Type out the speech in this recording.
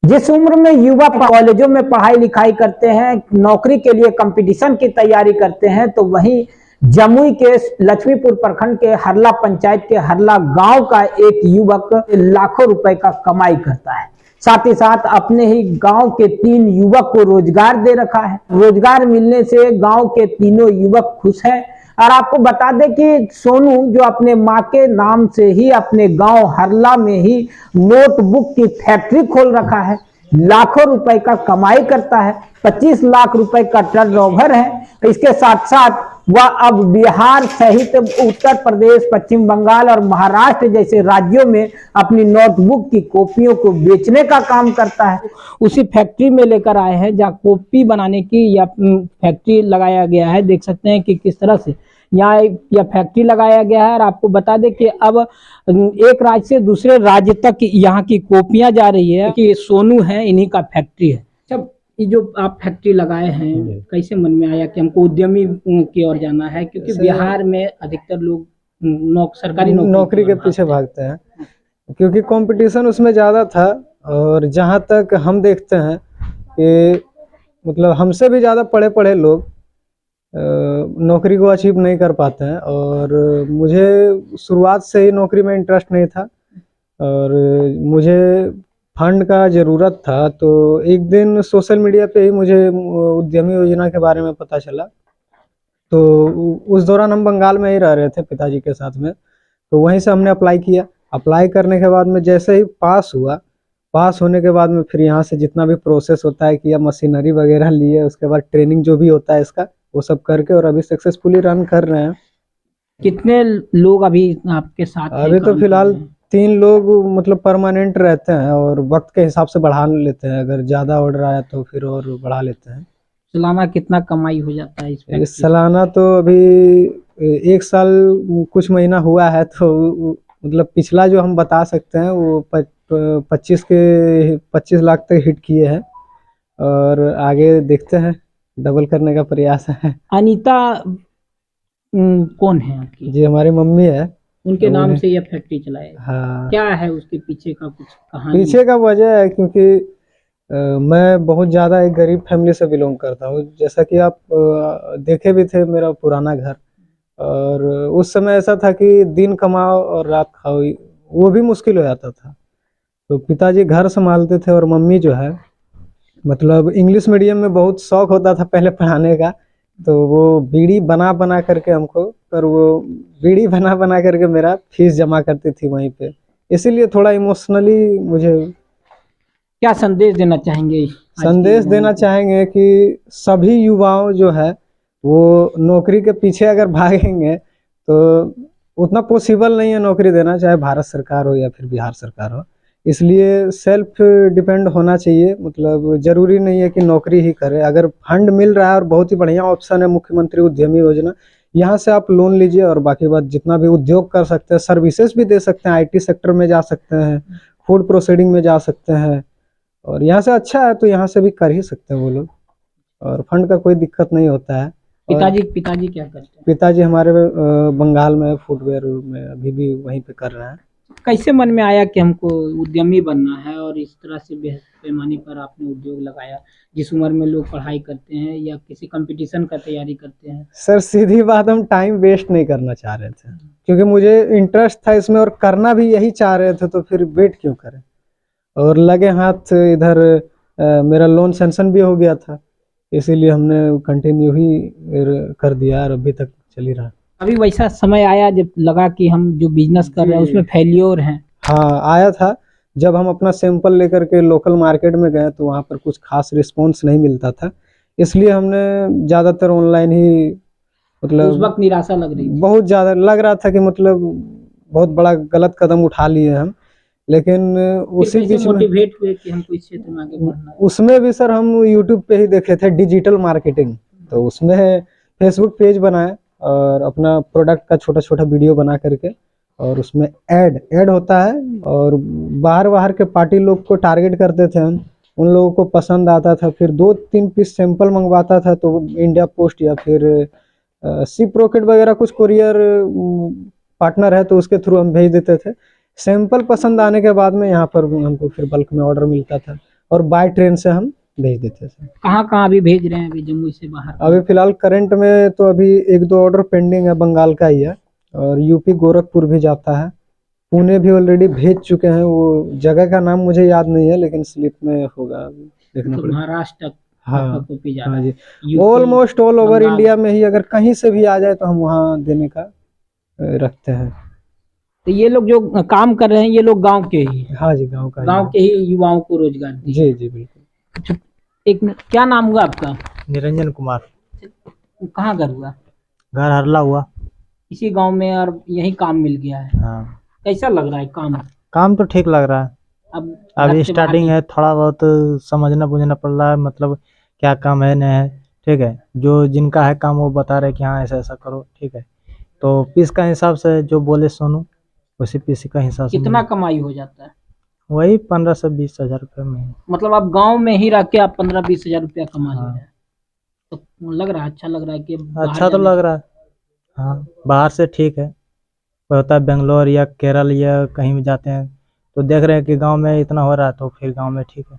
जिस उम्र में युवा कॉलेजों में पढ़ाई लिखाई करते हैं, नौकरी के लिए कंपटीशन की तैयारी करते हैं, तो वहीं जमुई के लक्ष्मीपुर प्रखंड के हरला पंचायत के हरला गांव का एक युवक लाखों रुपए का कमाई करता है। साथ ही साथ अपने ही गांव के 3 युवक को रोजगार दे रखा है। रोजगार मिलने से गांव के तीनों युवक खुश हैं। और आपको बता दें कि सोनू जो अपने माँ के नाम से ही अपने गांव हरला में ही नोटबुक की फैक्ट्री खोल रखा है, लाखों रुपए का कमाई करता है, 25 लाख रुपए का टर्नओवर है। इसके साथ साथ वह अब बिहार सहित उत्तर प्रदेश, पश्चिम बंगाल और महाराष्ट्र जैसे राज्यों में अपनी नोटबुक की कॉपियों को बेचने का काम करता है। उसी फैक्ट्री में लेकर आए हैं जहाँ कॉपी बनाने की या फैक्ट्री लगाया गया है। देख सकते हैं कि किस तरह से यहाँ यह फैक्ट्री लगाया गया है। और आपको बता दें कि अब एक राज्य से दूसरे राज्य तक यहाँ की कॉपियां जा रही है कि सोनू है, इन्हीं का फैक्ट्री है। जब ये जो आप फैक्ट्री लगाए हैं, कैसे मन में आया कि हमको उद्यमी की ओर जाना है? क्योंकि बिहार में अधिकतर लोग सरकारी नौकरी के पीछे भागते हैं, क्योंकि कंपटीशन उसमें ज़्यादा था। और जहाँ तक हम देखते हैं कि मतलब हमसे भी ज़्यादा पढ़े पढ़े लोग नौकरी को अचीव नहीं कर पाते हैं। और मुझे शुरुआत से ही नौकरी में इंटरेस्ट नहीं था और मुझे फंड का ज़रूरत था। तो एक दिन सोशल मीडिया पे ही मुझे उद्यमी योजना के बारे में पता चला। तो उस दौरान हम बंगाल में ही रह रहे थे पिताजी के साथ में, तो वहीं से हमने अप्लाई किया। अप्लाई करने के बाद में जैसे ही पास हुआ, पास होने के बाद में फिर यहाँ से जितना भी प्रोसेस होता है कि या मशीनरी वगैरह लिए, उसके बाद ट्रेनिंग जो भी होता है इसका, वो सब करके और अभी सक्सेसफुली रन कर रहे हैं। कितने लोग अभी आपके साथ? अभी तो फिलहाल 3 लोग मतलब परमानेंट रहते हैं और वक्त के हिसाब से बढ़ा लेते हैं। अगर ज़्यादा ऑर्डर आया तो फिर और बढ़ा लेते हैं। सालाना कितना कमाई हो जाता है इस सालाना? तो अभी 1 साल कुछ महीना हुआ है, तो मतलब पिछला जो हम बता सकते हैं वो 25 लाख तक हिट किए हैं और आगे देखते हैं, डबल करने का प्रयास है। अनीता कौन है आपकी? जी हमारी मम्मी है। उनके नाम से यह फैक्ट्री चलाए? हाँ। क्या है उसके पीछे का कुछ कहानी? पीछे का वजह है क्योंकि मैं बहुत ज़्यादा एक गरीब फैमिली से बिलोंग करता हूँ। जैसा कि आप देखे भी थे मेरा पुराना घर, और उस समय ऐसा था कि दिन कमाओ और रात खाओ, वो भी मुश्किल हो जाता था। तो पिताजी घर संभालते थे और मम्मी जो है मतलब इंग्लिश मीडियम में बहुत शौक होता था पहले पढ़ाने का, तो वो बीड़ी बना बना करके हमको, पर वो बीड़ी बना बना करके मेरा फीस जमा करती थी वहीं पे। इसीलिए थोड़ा इमोशनली मुझे। क्या संदेश देना चाहेंगे? संदेश देना चाहेंगे कि सभी युवाओं जो है वो नौकरी के पीछे अगर भागेंगे तो उतना पॉसिबल नहीं है नौकरी देना, चाहे भारत सरकार हो या फिर बिहार सरकार हो। इसलिए सेल्फ डिपेंड होना चाहिए। मतलब ज़रूरी नहीं है कि नौकरी ही करे। अगर फंड मिल रहा है और बहुत ही बढ़िया ऑप्शन है मुख्यमंत्री उद्यमी योजना, यहाँ से आप लोन लीजिए और बाकी बात जितना भी उद्योग कर सकते हैं, सर्विसेज भी दे सकते हैं, आईटी सेक्टर में जा सकते हैं, फूड प्रोसेसिंग में जा सकते हैं। और यहाँ से अच्छा है तो यहाँ से भी कर ही सकते हैं वो लोग, और फंड का कोई दिक्कत नहीं होता है। पिताजी क्या करते हैं? पिताजी हमारे बंगाल में फुटवेयर में अभी भी वहीं पे कर रहे हैं। कैसे मन में आया कि हमको उद्यमी बनना है और इस तरह से बेहद पैमाने पर आपने उद्योग लगाया, जिस उम्र में लोग पढ़ाई करते हैं या किसी कंपटीशन का तैयारी करते हैं? सर सीधी बात, हम टाइम वेस्ट नहीं करना चाह रहे थे, क्योंकि मुझे इंटरेस्ट था इसमें और करना भी यही चाह रहे थे, तो फिर वेट क्यों करें। और लगे हाथ इधर मेरा लोन सैंक्शन भी हो गया था, इसीलिए हमने कंटिन्यू ही कर दिया और अभी तक चल ही रहा। अभी वैसा समय आया जब लगा कि हम जो बिजनेस कर रहे हैं उसमें फेल्योर हैं? हाँ आया था। जब हम अपना सैंपल लेकर के लोकल मार्केट में गए तो वहाँ पर कुछ खास रिस्पॉन्स नहीं मिलता था, इसलिए हमने ज़्यादातर ऑनलाइन ही, मतलब उस वक्त निराशा लग रही थी, बहुत ज़्यादा लग रहा था कि मतलब बहुत बड़ा गलत कदम उठा लिए हम। लेकिन उसी बीच में मोटिवेट हुए कि हमको इस क्षेत्र में आगे बढ़ना है। उसमें भी सर हम यूट्यूब पे ही देखे थे डिजिटल मार्केटिंग, तो उसमें फेसबुक पेज बनाए और अपना प्रोडक्ट का छोटा छोटा वीडियो बना करके, और उसमें ऐड होता है और बाहर के पार्टी लोग को टारगेट करते थे हम। उन लोगों को पसंद आता था, फिर 2-3 पीस सैंपल मंगवाता था तो इंडिया पोस्ट या फिर शिप रॉकेट वगैरह कुछ कोरियर पार्टनर है तो उसके थ्रू हम भेज देते थे। सैंपल पसंद आने के बाद में यहाँ पर हमको फिर बल्क में ऑर्डर मिलता था, और बाय ट्रेन से हम भेज देते हैं सर। कहाँ कहाँ अभी भेज रहे हैं अभी जम्मू से बाहर? अभी फिलहाल करंट में तो अभी 1-2 ऑर्डर पेंडिंग है, बंगाल का ही है, और यूपी गोरखपुर भी जाता है, पुणे भी ऑलरेडी भेज चुके हैं। वो जगह का नाम मुझे याद नहीं है, लेकिन स्लिप में होगा, अभी देखना तो पड़ेगा। महाराष्ट्र तक हाँ आपका कॉपी जा रहा हाँ है? जी, UP, almost all over Bengal. India में ही अगर कहीं से भी आ जाए तो हम वहाँ देने का रखते हैं। तो ये लोग जो काम कर रहे हैं ये लोग गांव के ही हैं? हाँ जी, गांव का ही गांव है। के ही युवाओं को रोजगार दिए। जी जी बिल्कुल। एक मिनट, क्या नाम हुआ आपका? निरंजन कुमार। कहाँ घर हुआ? घर हरला हुआ। इसी गांव में, और यही काम मिल गया है? हाँ, कैसा लग रहा है काम? काम तो ठीक लग रहा है। अब अभी घर से बाहर स्टार्टिंग है, थोड़ा बहुत समझना बुझना पड़ रहा है, मतलब क्या काम है नहीं है। ठीक है, जो जिनका है काम वो बता रहे कि हाँ ऐसा ऐसा करो। ठीक है, तो पीस का हिसाब से जो बोले सोनू उसी पीस का हिसाब से कितना कमाई हो जाता है? वही 15 से 20 हजार रुपये में। मतलब आप गांव में ही रह के आप 15-20 हजार रुपया कमा ले हाँ। रहे हैं, तो लग रहा है अच्छा लग रहा है कि बाहर अच्छा तो जाने लग रहा है। हाँ, बाहर से ठीक है, कोई होता है बेंगलोर या केरल या कहीं भी जाते हैं तो देख रहे हैं कि गांव में इतना हो रहा है, तो फिर गांव में ठीक है।